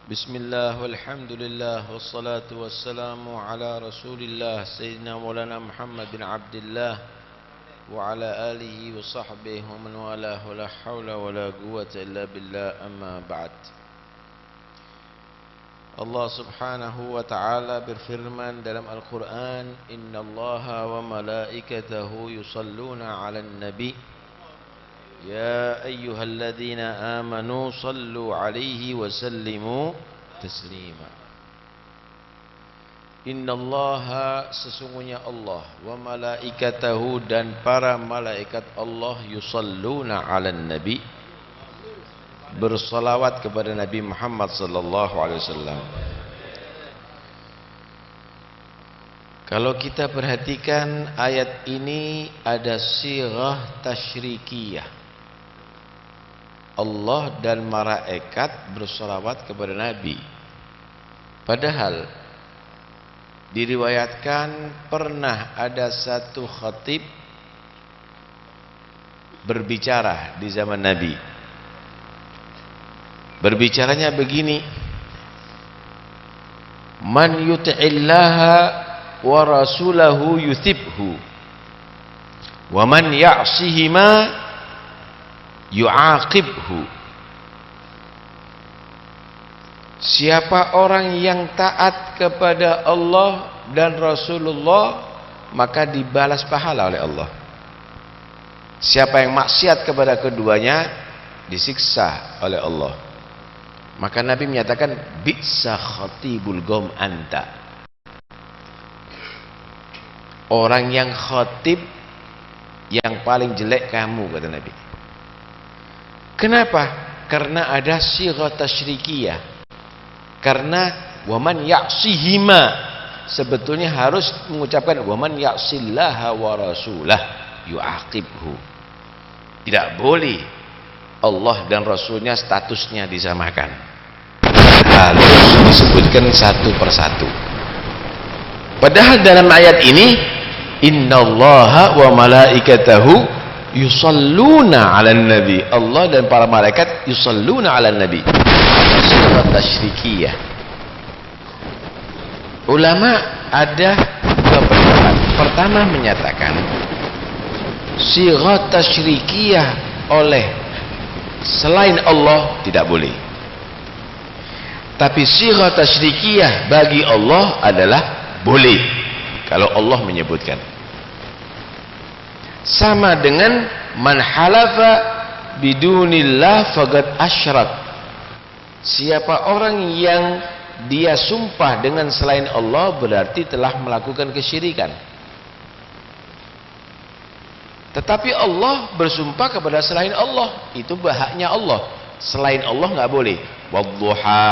Bismillah walhamdulillah wassalatu wassalamu ala rasulillah Sayyidina Maulana Muhammad bin Abdullah wa ala alihi wa sahbihi wa man walah wa la hawla wa la quwwata illa billah amma ba'd. Allah subhanahu wa ta'ala berfirman dalam Al-Quran, Inna allaha wa malaikatahu yusalluna ala nabi Ya ayyuhalladzina amanu sallu alaihi wa sallimu taslima. Innallaha, sesungguhnya Allah, wa malaikatahu, dan para malaikat Allah, yusalluna ala nabi, bersalawat kepada Nabi Muhammad sallallahu alaihi wasallam. Kalau kita perhatikan ayat ini ada sirah tasyrikiyah. Allah dan malaikat bersalawat kepada Nabi. Padahal diriwayatkan pernah ada satu khatib berbicara di zaman Nabi. Berbicaranya begini, Man yuti'illaha wa rasulahu yuthibhu wa man ya'sihima yu'aqibhu. Siapa orang yang taat kepada Allah dan Rasulullah, maka dibalas pahala oleh Allah. Siapa yang maksiat kepada keduanya, disiksa oleh Allah. Maka Nabi menyatakan, bi'sa khatibul qaum anta. Orang yang khatib yang paling jelek kamu, kata Nabi. Kenapa? Karena ada sirah tasyrikiyah. Karena waman ya'sihima, sebetulnya harus mengucapkan waman ya'sillaha wa rasulah yu'aqibhu. Tidak boleh Allah dan Rasulnya statusnya disamakan, harus disebutkan satu persatu. Padahal dalam ayat ini, innallaha wa malaikatahu yusalluna 'alan nabi. Allah dan para malaikat yusalluna 'alan nabi. Sirah tasyrikiyah. Ulama ada dua pendapat. Pertama menyatakan sirah tasyrikiyah oleh selain Allah tidak boleh. Tapi sirah tasyrikiyah bagi Allah adalah boleh kalau Allah menyebutkan. Sama dengan man halafa bidunillah faqad asyrak. Siapa orang yang dia sumpah dengan selain Allah, berarti telah melakukan kesyirikan. Tetapi Allah bersumpah kepada selain Allah, itu haknya Allah. Selain Allah nggak boleh. Wadduha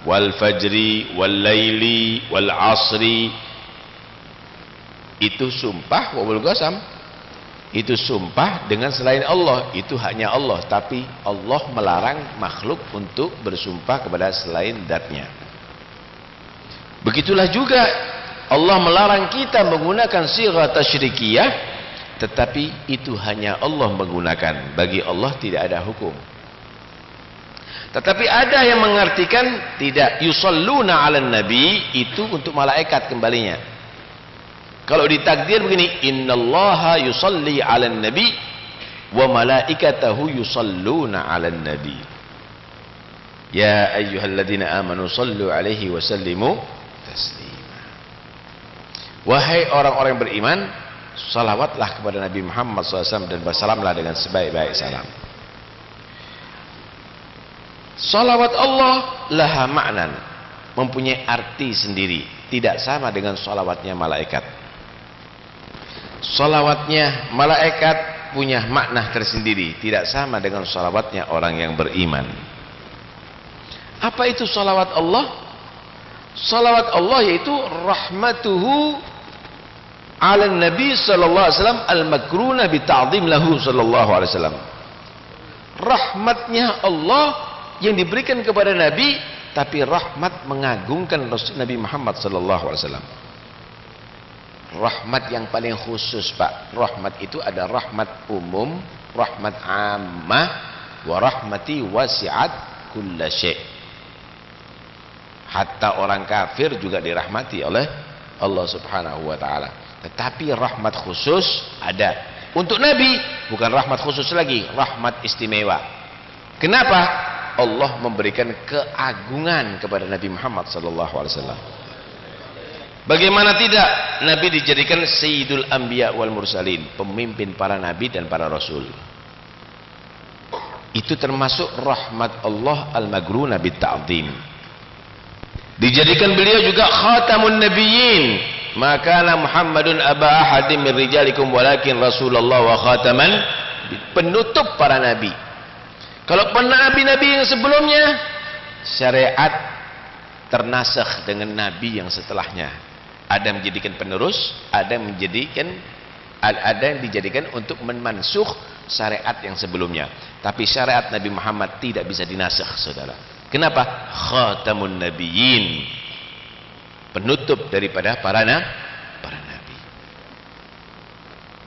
wal fajri wal laili wal asri, itu sumpah wabul qasam, itu sumpah dengan selain Allah, itu haknya Allah. Tapi Allah melarang makhluk untuk bersumpah kepada selain zatnya. Begitulah juga Allah melarang kita menggunakan sirah tasyrikiyah, tetapi itu hanya Allah menggunakan. Bagi Allah tidak ada hukum. Tetapi ada yang mengartikan tidak, yusalluna 'alan nabi, itu untuk malaikat kembalinya. Kalau ditakdir begini, innallaha yusalli 'alan nabi wa malaikatahu yusalluna 'alan nabi. Ya ayyuhalladzina amanu sallu 'alaihi wa sallimu taslima. Wahai orang-orang yang beriman, salawatlah kepada Nabi Muhammad SAW dan bersalamlah dengan sebaik-baik salam. Salawat Allah laha ma'nan, mempunyai arti sendiri, tidak sama dengan salawatnya malaikat. Salawatnya malaikat punya makna tersendiri, tidak sama dengan salawatnya orang yang beriman. Apa itu salawat Allah? Salawat Allah yaitu rahmatuhu 'ala nabi sallallahu alaihi wasallam al-makruna bi ta'zim lahu sallallahu alaihi wasallam. Rahmatnya Allah yang diberikan kepada Nabi, tapi rahmat mengagungkan Nabi Muhammad sallallahu alaihi wasallam. Rahmat yang paling khusus, Pak. Rahmat itu ada rahmat umum, rahmat ammah, wa rahmati wasi'at kulla syai'. Hatta orang kafir juga dirahmati oleh Allah Subhanahu wa taala. Tetapi rahmat khusus ada. Untuk Nabi bukan rahmat khusus lagi, rahmat istimewa. Kenapa? Allah memberikan keagungan kepada Nabi Muhammad sallallahu alaihi wasallam. Bagaimana tidak? Nabi dijadikan Sayyidul Anbiya wal Mursalin, pemimpin para nabi dan para rasul. Itu termasuk rahmat Allah al-magruna bit ta'zim. Dijadikan beliau juga khatamun nabiyyin, maka Muhammadun aba ahadin min rijalikum walakin Rasulullah wa khataman, penutup para nabi. Kalau nabi-nabi yang sebelumnya, syariat ternasakh dengan nabi yang setelahnya. Ada yang menjadikan penerus, ada yang dijadikan untuk memansukh syariat yang sebelumnya. Tapi syariat Nabi Muhammad tidak bisa dinasakh, saudara. Kenapa? Khatamun nabiyyin, penutup daripada para nabi.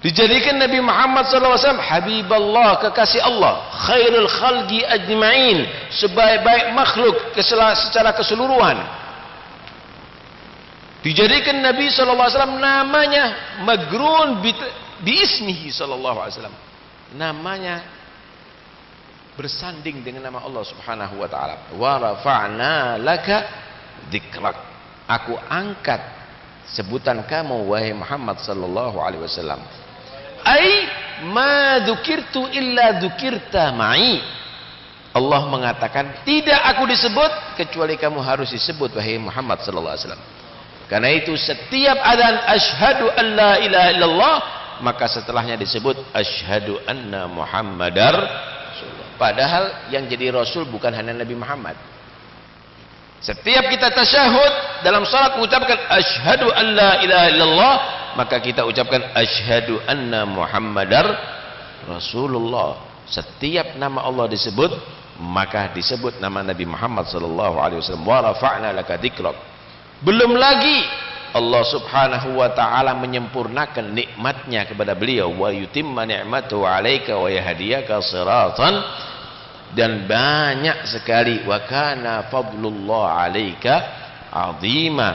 Dijadikan Nabi Muhammad SAW Habibullah, kekasih Allah, khairul khalqi ajma'in, sebaik-baik makhluk secara keseluruhan. Dijadikan Nabi SAW namanya magrun bi ismihi SAW, namanya bersanding dengan nama Allah Subhanahu wa taala. Wa rafa'na laka dzikrak, aku angkat sebutan kamu wahai Muhammad sallallahu alaihi wasallam. Ai ma dzukirtu illa dzukirta ma'i. Allah mengatakan tidak aku disebut kecuali kamu harus disebut wahai Muhammad sallallahu alaihi wasallam. Karena itu setiap adzan asyhadu an la ilaha illallah, maka setelahnya disebut asyhadu anna Muhammadar. Padahal yang jadi Rasul bukan hanya Nabi Muhammad. Setiap kita tasyahud dalam salat mengucapkan asyhadu an la ilaha illallah, maka kita ucapkan asyhadu anna Muhammadar Rasulullah. Setiap nama Allah disebut, maka disebut nama Nabi Muhammad sallallahu alaihi wasallam. Wa rafa'na laka dzikrak. Belum lagi Allah Subhanahu wa taala menyempurnakan nikmatnya kepada beliau, wa yutimma ni'matahu 'alaika wa yahdiyaka siratan, dan banyak sekali wa kana fadlullah 'alaika 'azima,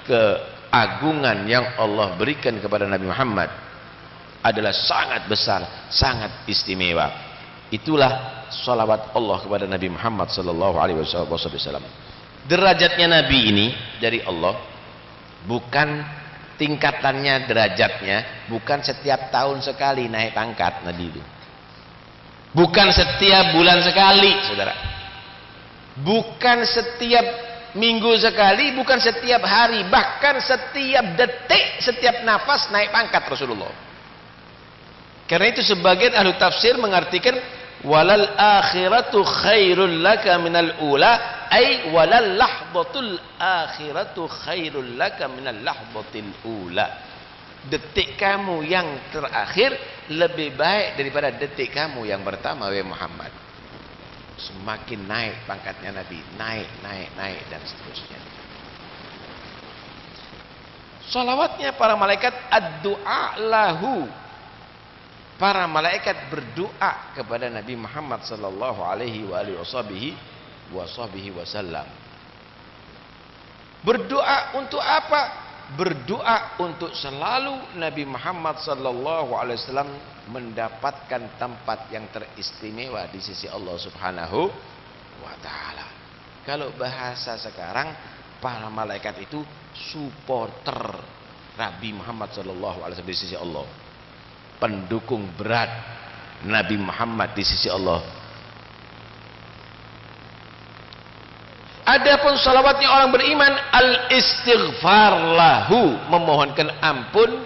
keagungan yang Allah berikan kepada Nabi Muhammad adalah sangat besar, sangat istimewa. Itulah salawat Allah kepada Nabi Muhammad sallallahu alaihi wasallam. Derajatnya Nabi ini dari Allah, bukan tingkatannya, derajatnya bukan setiap tahun sekali naik pangkat Nabi itu, bukan setiap bulan sekali, saudara, bukan setiap minggu sekali, bukan setiap hari, bahkan setiap detik, setiap nafas naik pangkat Rasulullah. Karena itu sebagian ahli tafsir mengartikan walal akhiratu khairul laka minal ula, ay walal lahdatul akhiratu khairul laka minal lahdatil ula. Detik kamu yang terakhir lebih baik daripada detik kamu yang pertama, wahai Muhammad. Semakin naik pangkatnya Nabi, naik dan seterusnya. Salawatnya para malaikat ad-du'a lahu, para malaikat berdoa kepada Nabi Muhammad sallallahu alaihi wasallam. Berdoa untuk apa? Berdoa untuk selalu Nabi Muhammad sallallahu alaihi wasallam mendapatkan tempat yang teristimewa di sisi Allah Subhanahu wa taala. Kalau bahasa sekarang, para malaikat itu supporter Nabi Muhammad sallallahu alaihi wasallam di sisi Allah. Pendukung berat Nabi Muhammad di sisi Allah. Adapun salawatnya orang beriman, al-istighfar lahu, memohonkan ampun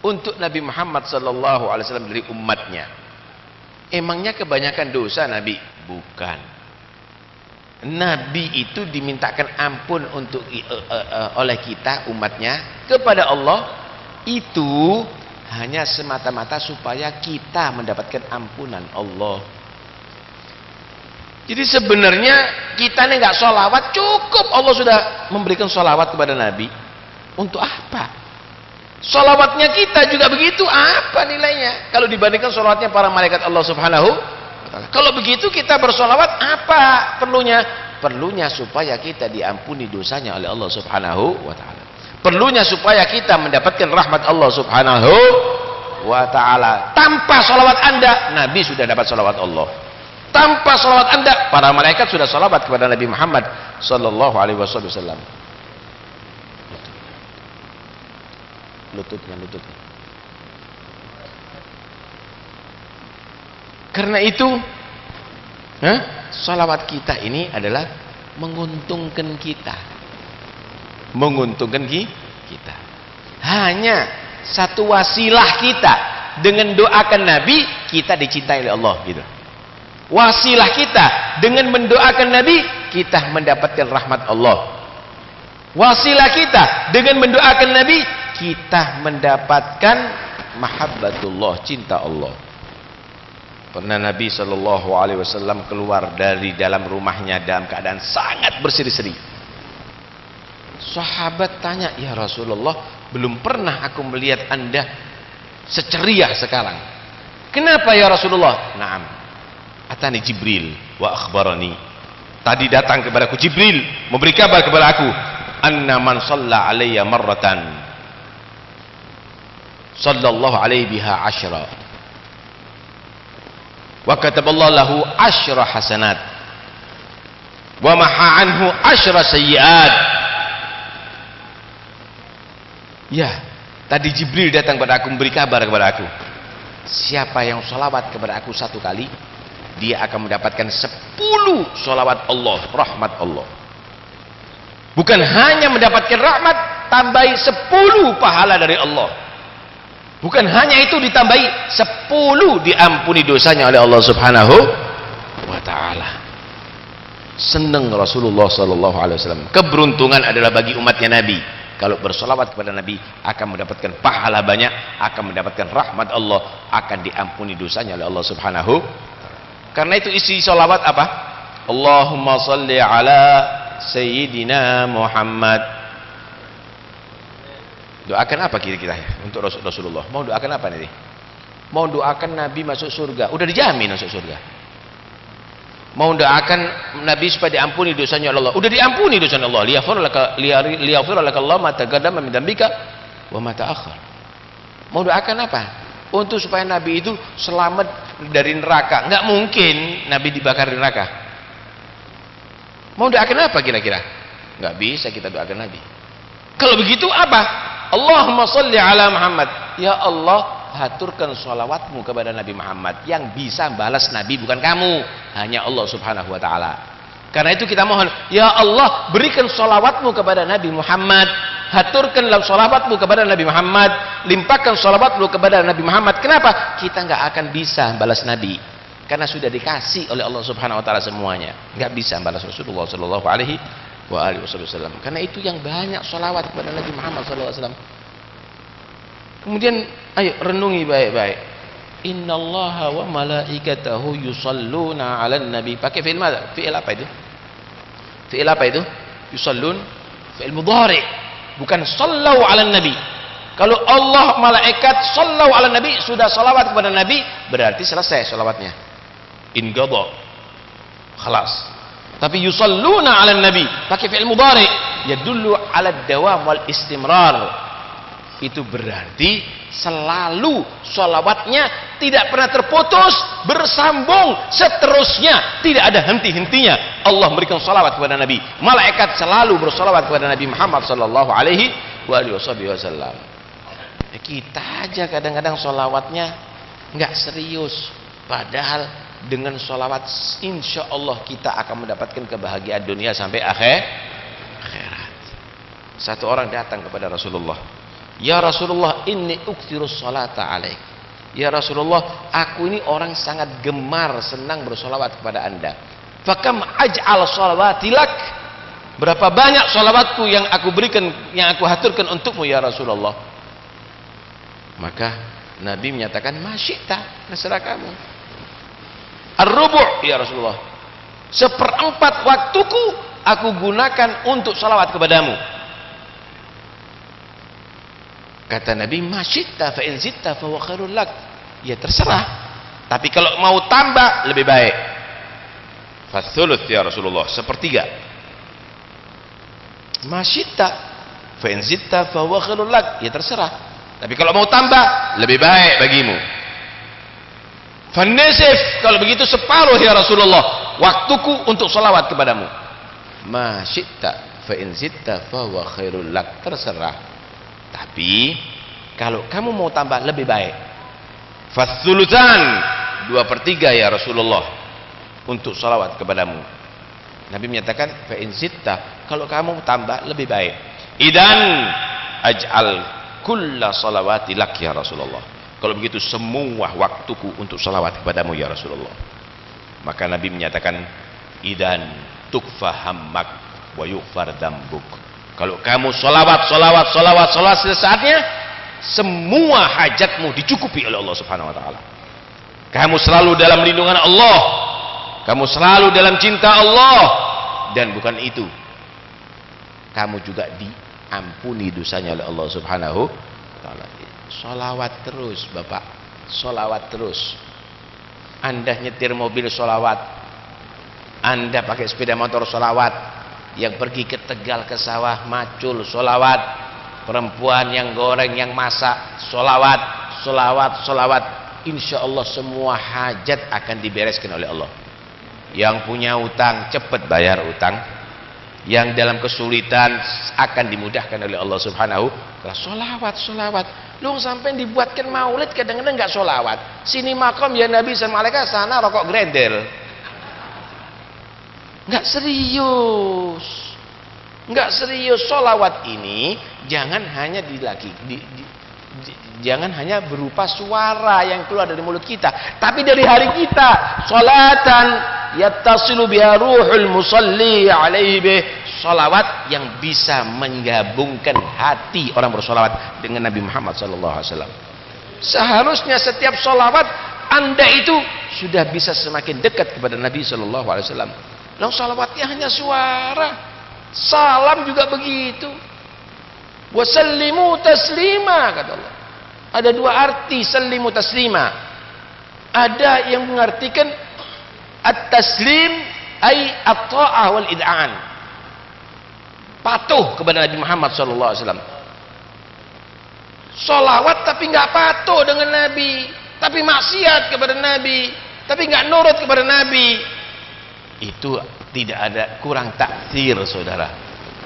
untuk Nabi Muhammad sallallahu alaihi wasallam dari umatnya. Emangnya kebanyakan dosa Nabi? Bukan. Nabi itu dimintakan ampun untuk oleh kita umatnya kepada Allah, itu hanya semata-mata supaya kita mendapatkan ampunan Allah. Jadi sebenarnya kita ini nggak sholawat, cukup Allah sudah memberikan sholawat kepada Nabi. Untuk apa? Sholawatnya kita juga begitu, apa nilainya? Kalau dibandingkan sholawatnya para malaikat Allah Subhanahu wa ta'ala. Kalau begitu kita bersholawat, apa perlunya? perlunya supaya kita diampuni dosanya oleh Allah Subhanahu wa taala. Perlunya supaya kita mendapatkan rahmat Allah Subhanahu wa taala. Tanpa salawat Anda, Nabi sudah dapat salawat Allah. Tanpa salawat Anda, para malaikat sudah salawat kepada Nabi Muhammad sallallahu alaihi wasallam. Lututnya. Karena itu, salawat kita ini adalah menguntungkan kita. Menguntungkan kita. Hanya satu wasilah kita dengan doakan Nabi, kita dicintai oleh Allah gitu. Wasilah kita dengan mendoakan Nabi, kita mendapatkan rahmat Allah. Wasilah kita dengan mendoakan Nabi, kita mendapatkan mahabbatullah, cinta Allah. Pernah Nabi Shallallahu Alaihi Wasallam keluar dari dalam rumahnya dalam keadaan sangat berseri-seri. Sahabat tanya, ya Rasulullah, belum pernah aku melihat Anda seceria sekarang. Kenapa ya Rasulullah? Naam, atani Jibril wa akhbarani. Tadi datang kepadaku Jibril memberi kabar kepada aku, anna man shalla alayya marratan sallallahu alaihi biha asyra wa kataballahu lahu asyra hasanat wa maha anhu asyra sayyiat. Ya, tadi Jibril datang kepada aku memberi kabar kepada aku, siapa yang sholawat kepada aku satu kali, dia akan mendapatkan 10 sholawat Allah, rahmat Allah. Bukan hanya mendapatkan rahmat, tambahi 10 pahala dari Allah. Bukan hanya itu, ditambahi 10 diampuni dosanya oleh Allah Subhanahu wa taala. Senang Rasulullah sallallahu alaihi wasallam. Keberuntungan adalah bagi umatnya Nabi. Kalau bersolawat kepada Nabi akan mendapatkan pahala banyak, akan mendapatkan rahmat Allah, akan diampuni dosanya oleh Allah Subhanahu. Karena itu isi solawat apa? Allahumma salli ala Sayyidina Muhammad. Doakan apa kira-kira ya untuk Rasulullah? Mau doakan apa nanti? Mau doakan Nabi masuk surga? Udah dijamin masuk surga. Mau doakan Nabi supaya diampuni dosanya Allah? Udah diampuni dosanya Allah. Liyaghfir laka Allah ma taqaddama min dzambika wa ma ta'akhkhar. Mau doakan apa? Untuk supaya Nabi itu selamat dari neraka. Enggak mungkin Nabi dibakar di neraka. Mau doakan apa kira-kira? Enggak bisa kita doakan Nabi. Kalau begitu apa? Allahumma sholli ala Muhammad. Ya Allah, haturkan sholawatmu kepada Nabi Muhammad. Yang bisa balas Nabi bukan kamu, hanya Allah Subhanahu wa ta'ala. Karena itu kita mohon, ya Allah, berikan sholawatmu kepada Nabi Muhammad. Haturkanlah sholawatmu kepada Nabi Muhammad. Limpahkan sholawatmu kepada Nabi Muhammad. Kenapa? Kita nggak akan bisa balas Nabi, karena sudah dikasih oleh Allah Subhanahu wa ta'ala semuanya. Nggak bisa balas Rasulullah Sallallahu Alaihi Wasallam. Karena itu yang banyak sholawat kepada Nabi Muhammad Sallallahu Alaihi Wasallam. Kemudian ayo renungi baik-baik. Innallaha wa malaikatahu yusalluna 'alan nabi. Pakai fi'il mana? Fi'il apa itu? Fi'il apa itu? Yusallun, fi'il mudhari'. Bukan sallu 'alan nabi. Kalau Allah malaikat sallu 'alan nabi, sudah salawat kepada nabi, berarti selesai salawatnya. In qada. Khalas. Tapi yusalluna 'alan nabi pakai fi'il mudhari', yadullu 'ala dawam wal istimrar. Itu berarti selalu sholawatnya tidak pernah terputus, bersambung seterusnya, tidak ada henti-hentinya. Allah memberikan sholawat kepada Nabi, malaikat selalu bersholawat kepada Nabi Muhammad Sallallahu Alaihi Wasallam. Kita aja kadang-kadang sholawatnya nggak serius, padahal dengan sholawat insya Allah kita akan mendapatkan kebahagiaan dunia sampai akhirat. Satu orang datang kepada Rasulullah, ya Rasulullah, inni ukthirus salata alaik. Ya Rasulullah, aku ini orang sangat gemar, senang bersolawat kepada anda. Fakam aj'al salawatilak. Berapa banyak solawatku yang aku berikan, yang aku haturkan untukmu ya Rasulullah. Maka Nabi menyatakan, masyita, terserah kamu. Ar-rubu' ya Rasulullah, 1/4 waktuku aku gunakan untuk salawat kepadamu. Kata Nabi, masyita fa in zitta fa huwa khairul lak. Ya terserah. Tapi kalau mau tambah lebih baik. Fathuluth ya Rasulullah, sepertiga. Masyita fa in zitta fa huwa khairul lak, ya terserah. Tapi kalau mau tambah lebih baik bagimu. Fanisif, kalau begitu separuh ya Rasulullah waktuku untuk salawat kepadamu. Masyita fa in zitta fa huwa khairul lak, terserah. Tapi kalau kamu mau tambah lebih baik. Fathulutsan, 2/3 ya Rasulullah untuk salawat kepadamu. Nabi menyatakan fa in zitta, kalau kamu tambah lebih baik. Idan aj'al kulla salawati lak ya Rasulullah. Kalau begitu semua waktuku untuk salawat kepadamu ya Rasulullah. Maka Nabi menyatakan idan tukfa hammak wa yughfar dzambuk. Kalau kamu salawat saatnya, semua hajatmu dicukupi oleh Allah Subhanahu wa taala. Kamu selalu dalam lindungan Allah. Kamu selalu dalam cinta Allah, dan bukan itu, kamu juga diampuni dosanya oleh Allah Subhanahu wa taala. Sholawat terus Bapak, sholawat terus. Anda nyetir mobil sholawat, Anda pakai sepeda motor sholawat, yang pergi ke Tegal ke sawah macul sholawat, perempuan yang goreng yang masak sholawat. Insya Allah semua hajat akan dibereskan oleh Allah. Yang punya utang cepat bayar utang, yang dalam kesulitan akan dimudahkan oleh Allah Subhanahu wa taala. Sholawat. Lu sampai dibuatkan maulid kadang-kadang nggak sholawat. Sini makom ya Nabi sama malaikat, sana rokok grendel. Nggak serius. Sholawat ini jangan hanya jangan hanya berupa suara yang keluar dari mulut kita, tapi dari hari kita. Sholatan yattasilu biha ruhul musalli alaihi bih, sholawat yang bisa menggabungkan hati orang bersolawat dengan Nabi Muhammad SAW. Seharusnya setiap sholawat Anda itu sudah bisa semakin dekat kepada Nabi SAW. Lalu sholawatnya hanya suara, salam juga begitu. Wasallimu taslima, kata Allah. Ada dua arti sallimu taslima. Ada yang mengartikan at-taslim ay at-ta'ah wal id'an, patuh kepada Nabi Muhammad SAW. Sholawat tapi nggak patuh dengan Nabi, tapi maksiat kepada Nabi, tapi nggak nurut kepada Nabi, itu tidak ada, kurang takdir saudara,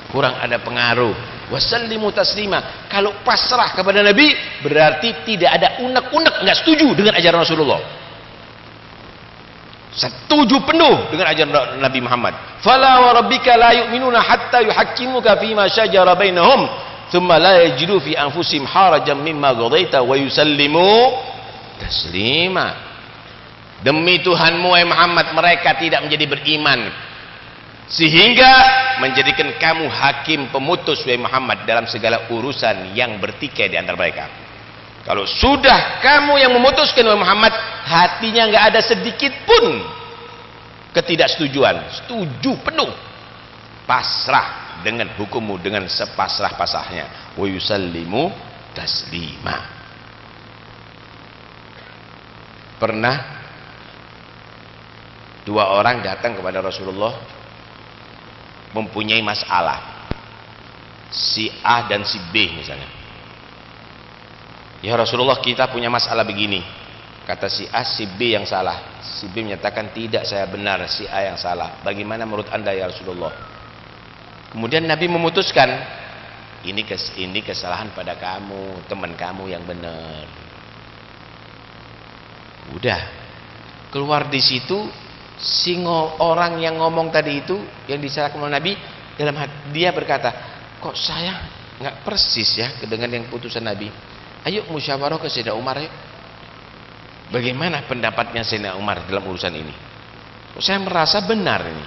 kurang ada pengaruh. Wasallimu taslima, kalau pasrah kepada Nabi berarti tidak ada unek-unek, nggak setuju dengan ajaran Rasulullah, setuju penuh dengan ajaran Nabi Muhammad. Fala wa rabbika la yu'minuna hatta yuhakkimuka fima syajara bainahum thumma la yajidu fi anfusihim harajan mimma qadaita wa yusallimu taslima. Demi Tuhanmu wahai Muhammad, mereka tidak menjadi beriman sehingga menjadikan kamu hakim pemutus wahai Muhammad dalam segala urusan yang bertikai di antara mereka. Kalau sudah kamu yang memutuskan wahai Muhammad, hatinya nggak ada sedikit pun ketidaksetujuan, setuju penuh, pasrah dengan hukummu dengan sepasrah-pasrahnya. Wa yusallimu taslima. Pernah dua orang datang kepada Rasulullah mempunyai masalah, si A dan si B misalnya. Ya Rasulullah, kita punya masalah begini. Kata si A, si B yang salah. Si B menyatakan tidak, saya benar, si A yang salah. Bagaimana menurut Anda ya Rasulullah? Kemudian Nabi memutuskan, ini kesalahan pada kamu, teman kamu yang benar. Udah keluar di situ, orang yang ngomong tadi itu yang disalahkan oleh Nabi, dalam hati dia berkata, kok saya nggak persis ya dengan yang putusan Nabi. Ayo musyawarah ke Sayyidina Umar yuk. Bagaimana pendapatnya Sayyidina Umar dalam urusan ini? Kok saya merasa benar ini.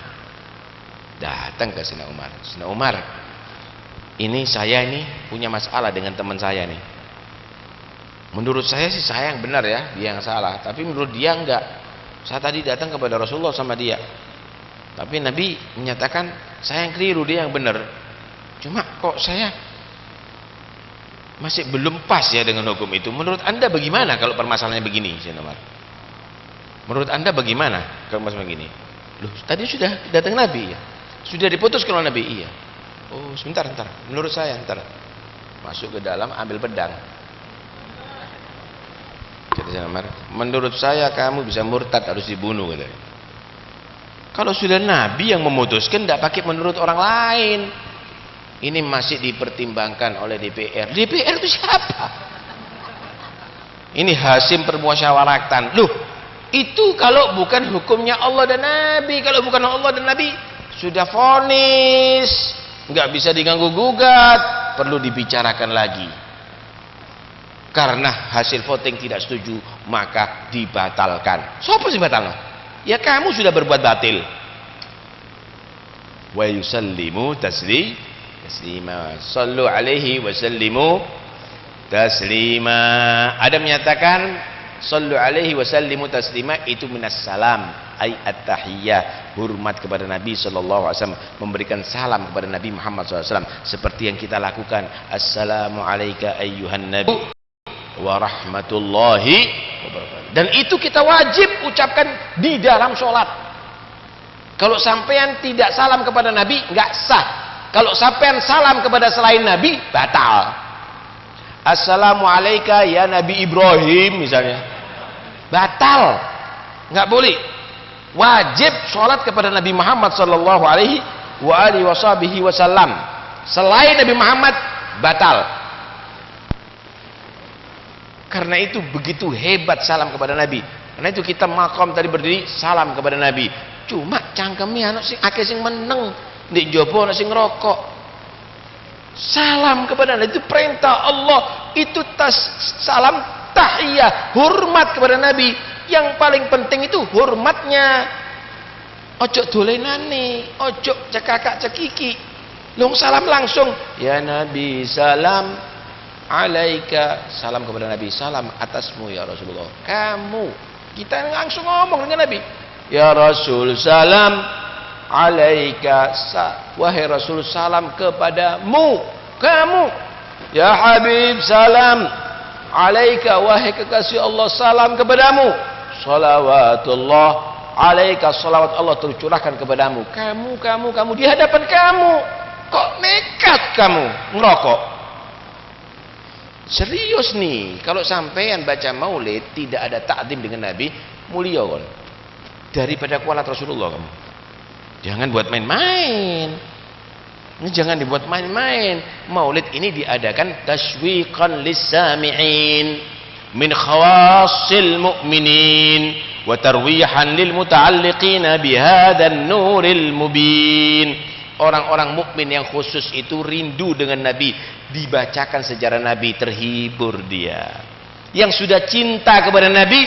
Datang ke Sayyidina Umar. Sayyidina Umar, ini saya ini punya masalah dengan teman saya nih. Menurut saya sih saya yang benar ya, dia yang salah. Tapi menurut dia enggak. Saya tadi datang kepada Rasulullah sama dia, tapi Nabi menyatakan saya yang keliru, dia yang benar. Cuma kok saya masih belum pas ya dengan hukum itu. Menurut Anda bagaimana kalau permasalahannya begini, Sayyidina Umar? Menurut Anda bagaimana kalau masalah begini? Loh, tadi sudah datang Nabi ya? Sudah diputuskan oleh Nabi? Iya. Oh, sebentar. Menurut saya, ntar. Masuk ke dalam, ambil pedang. Kata Sayyidina Umar, menurut saya kamu bisa murtad, harus dibunuh. Katanya. Kalau sudah Nabi yang memutuskan, tidak pakai menurut orang lain. Ini masih dipertimbangkan oleh DPR. DPR itu siapa? Ini hasim permusyawaratan. Loh, itu kalau bukan hukumnya Allah dan Nabi. Kalau bukan Allah dan Nabi, sudah vonis, nggak bisa diganggu gugat, perlu dibicarakan lagi. Karena hasil voting tidak setuju, maka dibatalkan. Siapa sih batal? Ya kamu sudah berbuat batil. Wa yusallimu taslima. Sallu alaihi wa sallimu taslima. Ada menyatakan sallu alaihi wa sallimu taslima itu minas salam, ay at-tahiyyah, hormat kepada Nabi sallallahu alaihi wasallam, memberikan salam kepada Nabi Muhammad sallallahu alaihi wasallam seperti yang kita lakukan. Assalamu alayka ayyuhan nabi wa rahmatullahi wabarakatuh. Dan itu kita wajib ucapkan di dalam sholat. Kalau sampean tidak salam kepada Nabi, nggak sah. Kalau sampean salam kepada selain Nabi, batal. Assalamu alayka ya Nabi Ibrahim misalnya, batal, nggak boleh. Wajib sholat kepada Nabi Muhammad sallallahu alaihi wasallam. Selain Nabi Muhammad, batal. Karena itu begitu hebat salam kepada Nabi. Karena itu kita makom tadi berdiri salam kepada Nabi. Cuma cangkemnya anak sing akeh sing meneng, ndek jopo ana sing ngerokok. Salam kepada Nabi itu perintah Allah. Itu salam tahiyah, hormat kepada Nabi. Yang paling penting itu hormatnya. Ojo dolenane, ojo cekakak cekiki. Long salam langsung, ya Nabi salam alaika, salam kepada Nabi, salam atasmu ya Rasulullah. Kamu, kita langsung ngomong dengan Nabi. Ya Rasul salam alaika, wahai Rasul salam kepadamu, kamu. Ya Habib salam alaika, wahai kekasih Allah salam kepadamu. Salawatullah alaika, salawat Allah tercurahkan kepadamu. Kamu di hadapan kamu. Kok nekat kamu ngerokok? Serius nih, kalau sampean baca maulid tidak ada ta'zim dengan Nabi, mulia kan? Daripada kualat Rasulullah kamu. Jangan buat main-main. Ini jangan dibuat main-main. Maulid ini diadakan tashwiqan lis-sami'in min khawassil mu'minin wa tarwihan lil muta'alliqina bihadzan nuril mubin. Orang-orang mukmin yang khusus itu rindu dengan Nabi, dibacakan sejarah Nabi, terhibur dia. Yang sudah cinta kepada Nabi,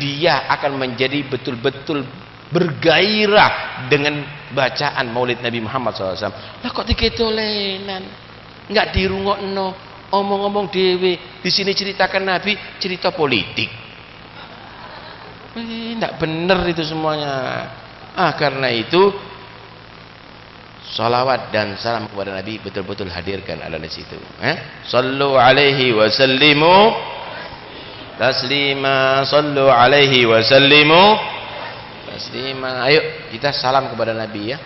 dia akan menjadi betul-betul bergairah dengan bacaan Maulid Nabi Muhammad SAW. Lah kok diketolenan, nggak dirungokno, omong-omong dewe. Di sini ceritakan Nabi, cerita politik. Nggak bener itu semuanya. Karena itu salawat dan salam kepada Nabi betul-betul hadirkan ada di situ. Sallu alaihi wa sallimu taslima. Sallu alaihi wa sallimu taslima. Ayo kita salam kepada Nabi ya.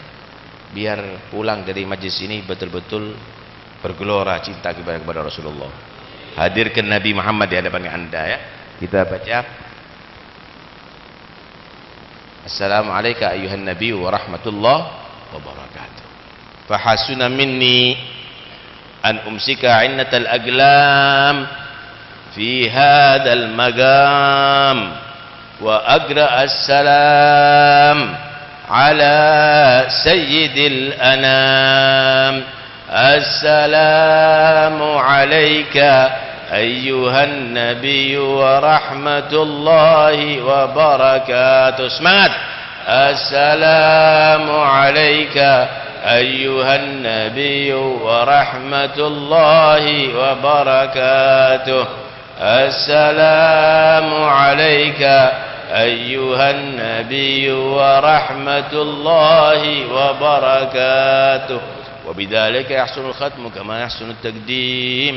Biar pulang dari majlis ini betul-betul bergelora cinta kepada Rasulullah. Hadirkan Nabi Muhammad di hadapan Anda ya. Kita baca Assalamualaikum ayuhan nabi wa rahmatullahi wabarakatuh. Fahasuna minni an umsika innatal aglam fi hadzal magam wa agra as-salam ala sayyidil anam. Assalamu alayka ayyuhan nabiy wa rahmatullahi wa barakatuh. Semangat. Assalamu alayka أيها النبي ورحمة الله وبركاته. السلام عليك أيها النبي ورحمة الله وبركاته. وبذلك يحسن الختم كما يحسن التقديم.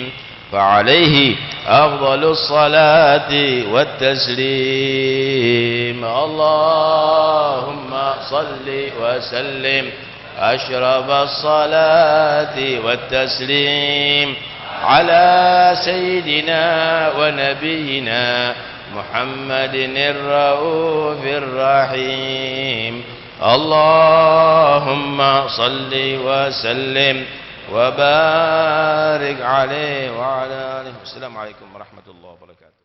فعليه أفضل الصلاة والتسليم. اللهم صل وسلم أشرف الصلاة والتسليم على سيدنا ونبينا محمد الرؤوف الرحيم. اللهم صل وسلم وبارك عليه وعلى آله. السلام عليكم ورحمة الله وبركاته.